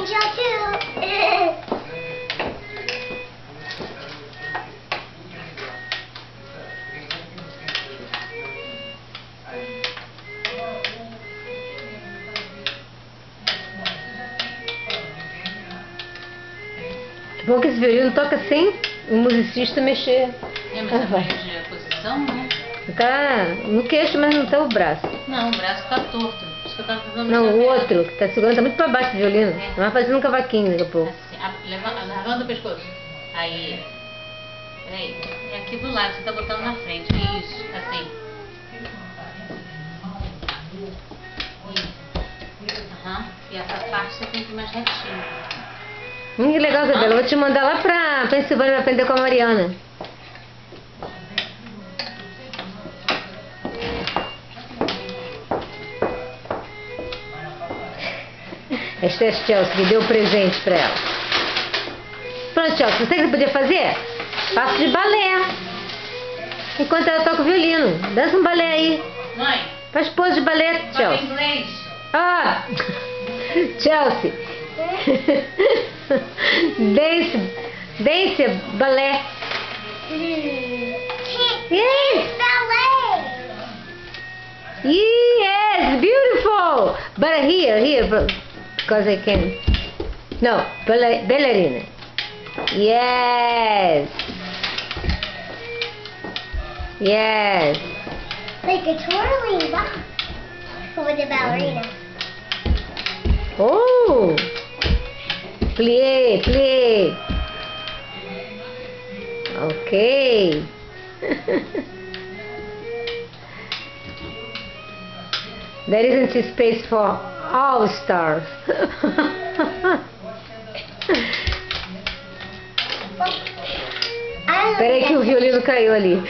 angel too. Que bom que esse violino toca sem o musicista mexer. É, mas aprende a posição, né? Tá no queixo, mas não tá o braço. Não, o braço tá torto. Por isso que eu tava tentando Não, o mostrar outro que tá segurando tá muito pra baixo do violino. É. Vai fazendo um cavaquinho daqui a pouco. assim, levanta o pescoço. Aí. Peraí. É aqui do lado, você tá botando na frente. Isso, assim. Isso. Aham. E essa parte você tem que ir mais retinho. Que legal, Isabela. Eu vou te mandar lá pra Pensilvânia pra aprender com a Mariana. Esta é a Chelsea que deu o presente pra ela. Pronto, Chelsea, você que você podia fazer? Passo de balé. Enquanto ela toca o violino. Dança um balé aí. Mãe, Faz pose de balé, fala Chelsea. inglês. Ah! Chelsea. Dance balé. Yes. Ballet. Yes, beautiful. But here, because I can. No, ballerina. Yes. Yes. Like a twirling box with a ballerina. Oh. Play. Okay. There isn't space for all stars. Peraí que o violino caiu ali.